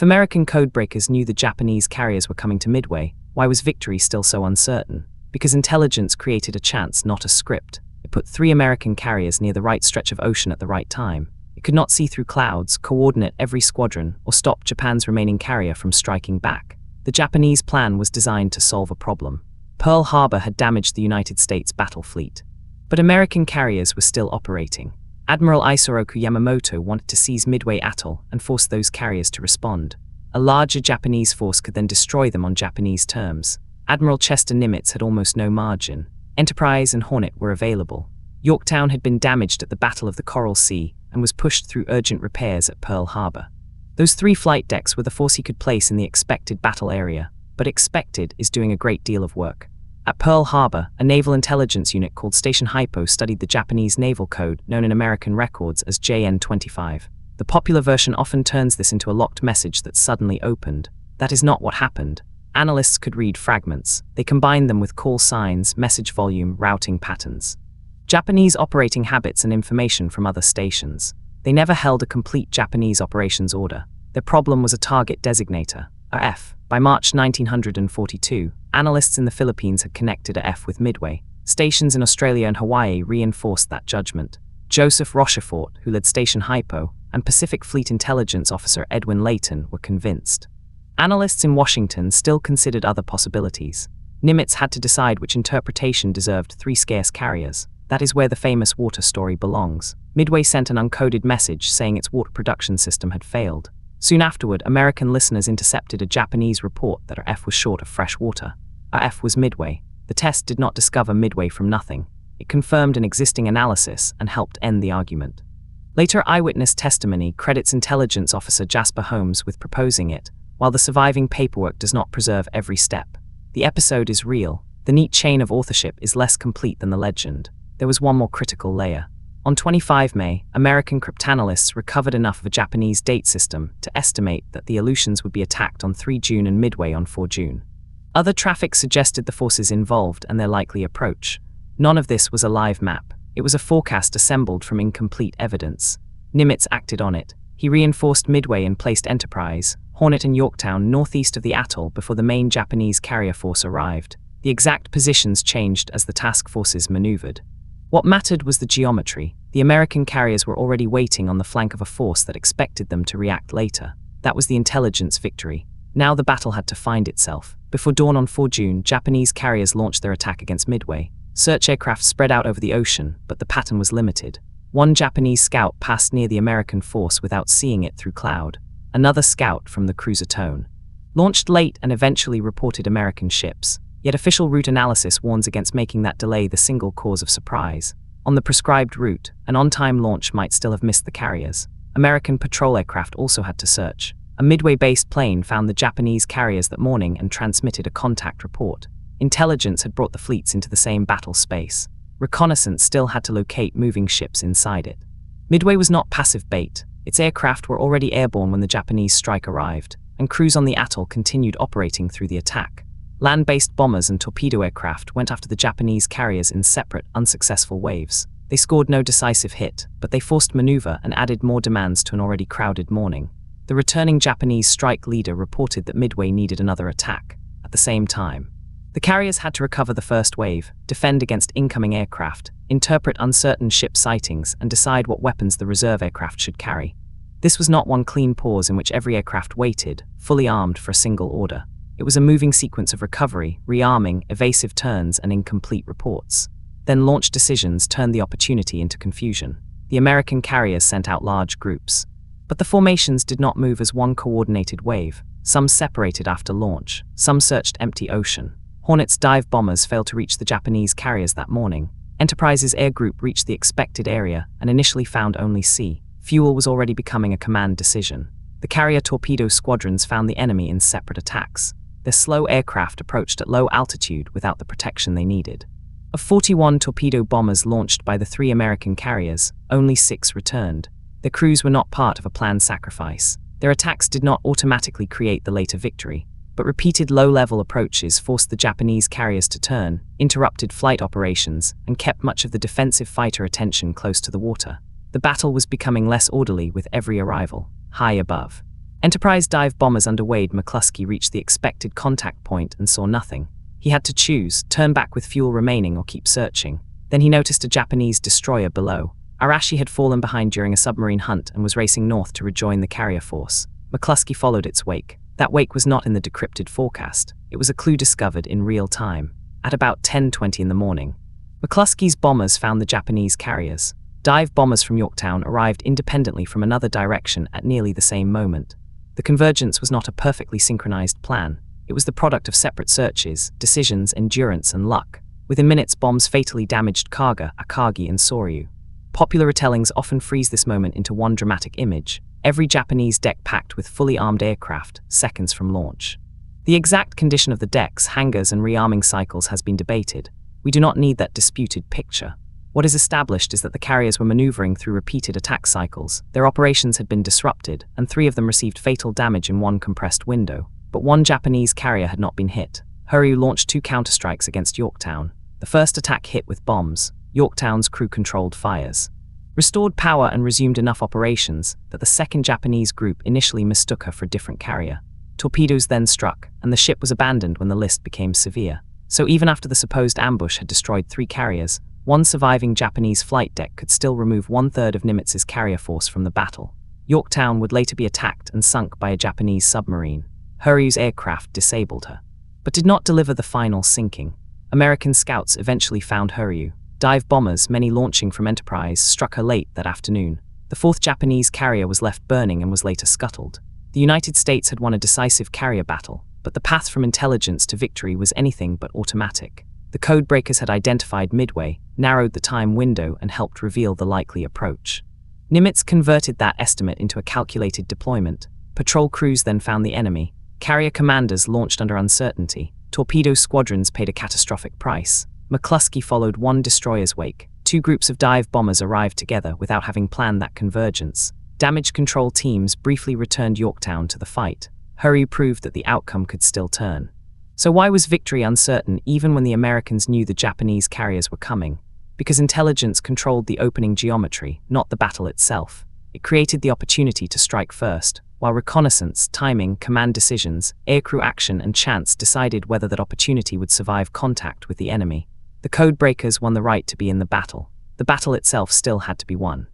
If American codebreakers knew the Japanese carriers were coming to Midway, why was victory still so uncertain? Because intelligence created a chance, not a script. It put 3 American carriers near the right stretch of ocean at the right time. It could not see through clouds, coordinate every squadron, or stop Japan's remaining carrier from striking back. The Japanese plan was designed to solve a problem. Pearl Harbor had damaged the United States battle fleet. But American carriers were still operating. Admiral Isoroku Yamamoto wanted to seize Midway Atoll and force those carriers to respond. A larger Japanese force could then destroy them on Japanese terms. Admiral Chester Nimitz had almost no margin. Enterprise and Hornet were available. Yorktown had been damaged at the Battle of the Coral Sea and was pushed through urgent repairs at Pearl Harbor. Those 3 flight decks were the force he could place in the expected battle area, but expected is doing a great deal of work. At Pearl Harbor, a naval intelligence unit called Station Hypo studied the Japanese naval code known in American records as JN-25. The popular version often turns this into a locked message that suddenly opened. That is not what happened. Analysts could read fragments. They combined them with call signs, message volume, routing patterns. Japanese operating habits and information from other stations. They never held a complete Japanese operations order. Their problem was a target designator, a F. By March 1942, analysts in the Philippines had connected a F with Midway. Stations in Australia and Hawaii reinforced that judgment. Joseph Rochefort, who led Station Hypo, and Pacific Fleet Intelligence Officer Edwin Layton were convinced. Analysts in Washington still considered other possibilities. Nimitz had to decide which interpretation deserved 3 scarce carriers. That is where the famous water story belongs. Midway sent an uncoded message saying its water production system had failed. Soon afterward, American listeners intercepted a Japanese report that our F was short of fresh water. Our F was Midway. The test did not discover Midway from nothing. It confirmed an existing analysis and helped end the argument. Later eyewitness testimony credits intelligence officer Jasper Holmes with proposing it, while the surviving paperwork does not preserve every step. The episode is real. The neat chain of authorship is less complete than the legend. There was one more critical layer. On 25 May, American cryptanalysts recovered enough of a Japanese date system to estimate that the Aleutians would be attacked on 3 June and Midway on 4 June. Other traffic suggested the forces involved and their likely approach. None of this was a live map. It was a forecast assembled from incomplete evidence. Nimitz acted on it. He reinforced Midway and placed Enterprise, Hornet and Yorktown northeast of the atoll before the main Japanese carrier force arrived. The exact positions changed as the task forces maneuvered. What mattered was the geometry. The American carriers were already waiting on the flank of a force that expected them to react later. That was the intelligence victory. Now the battle had to find itself. Before dawn on 4 June, Japanese carriers launched their attack against Midway. Search aircraft spread out over the ocean, but the pattern was limited. One Japanese scout passed near the American force without seeing it through cloud. Another scout from the cruiser Tone launched late and eventually reported American ships. Yet official route analysis warns against making that delay the single cause of surprise. On the prescribed route, an on-time launch might still have missed the carriers. American patrol aircraft also had to search. A Midway-based plane found the Japanese carriers that morning and transmitted a contact report. Intelligence had brought the fleets into the same battle space. Reconnaissance still had to locate moving ships inside it. Midway was not passive bait. Its aircraft were already airborne when the Japanese strike arrived, and crews on the atoll continued operating through the attack. Land-based bombers and torpedo aircraft went after the Japanese carriers in separate, unsuccessful waves. They scored no decisive hit, but they forced maneuver and added more demands to an already crowded morning. The returning Japanese strike leader reported that Midway needed another attack. At the same time, the carriers had to recover the first wave, defend against incoming aircraft, interpret uncertain ship sightings, and decide what weapons the reserve aircraft should carry. This was not one clean pause in which every aircraft waited, fully armed for a single order. It was a moving sequence of recovery, rearming, evasive turns, and incomplete reports. Then launch decisions turned the opportunity into confusion. The American carriers sent out large groups. But the formations did not move as one coordinated wave. Some separated after launch, some searched empty ocean. Hornet's dive bombers failed to reach the Japanese carriers that morning. Enterprise's air group reached the expected area and initially found only sea. Fuel was already becoming a command decision. The carrier torpedo squadrons found the enemy in separate attacks. Their slow aircraft approached at low altitude without the protection they needed. Of 41 torpedo bombers launched by the 3 American carriers, only 6 returned. Their crews were not part of a planned sacrifice. Their attacks did not automatically create the later victory, but repeated low-level approaches forced the Japanese carriers to turn, interrupted flight operations, and kept much of the defensive fighter attention close to the water. The battle was becoming less orderly with every arrival, high above. Enterprise dive bombers underway. McCluskey reached the expected contact point and saw nothing. He had to choose, turn back with fuel remaining or keep searching. Then he noticed a Japanese destroyer below. Arashi had fallen behind during a submarine hunt and was racing north to rejoin the carrier force. McCluskey followed its wake. That wake was not in the decrypted forecast. It was a clue discovered in real time. At about 10:20 in the morning, McCluskey's bombers found the Japanese carriers. Dive bombers from Yorktown arrived independently from another direction at nearly the same moment. The convergence was not a perfectly synchronized plan. It was the product of separate searches, decisions, endurance, and luck. Within minutes, bombs fatally damaged Kaga, Akagi, and Soryu. Popular retellings often freeze this moment into one dramatic image. Every Japanese deck packed with fully armed aircraft, seconds from launch. The exact condition of the decks, hangars, and rearming cycles has been debated. We do not need that disputed picture. What is established is that the carriers were maneuvering through repeated attack cycles. Their operations had been disrupted, and 3 of them received fatal damage in one compressed window. But one Japanese carrier had not been hit. Hiryu launched 2 counterstrikes against Yorktown. The first attack hit with bombs. Yorktown's crew controlled fires, restored power, and resumed enough operations that the second Japanese group initially mistook her for a different carrier. Torpedoes then struck, and the ship was abandoned when the list became severe. So even after the supposed ambush had destroyed 3 carriers, one surviving Japanese flight deck could still remove 1/3 of Nimitz's carrier force from the battle. Yorktown would later be attacked and sunk by a Japanese submarine. Hiryu's aircraft disabled her, but did not deliver the final sinking. American scouts eventually found Hiryu. Dive bombers, many launching from Enterprise, struck her late that afternoon. The 4th Japanese carrier was left burning and was later scuttled. The United States had won a decisive carrier battle, but the path from intelligence to victory was anything but automatic. The Codebreakers had identified Midway, narrowed the time window, and helped reveal the likely approach. Nimitz converted that estimate into a calculated deployment. Patrol crews then found the enemy. Carrier commanders launched under uncertainty. Torpedo squadrons paid a catastrophic price. McCluskey followed one destroyer's wake. 2 groups of dive bombers arrived together without having planned that convergence. Damage control teams briefly returned Yorktown to the fight. Hiryu proved that the outcome could still turn. So why was victory uncertain even when the Americans knew the Japanese carriers were coming? Because intelligence controlled the opening geometry, not the battle itself. It created the opportunity to strike first, while reconnaissance, timing, command decisions, aircrew action, and chance decided whether that opportunity would survive contact with the enemy. The Codebreakers won the right to be in the battle. The battle itself still had to be won.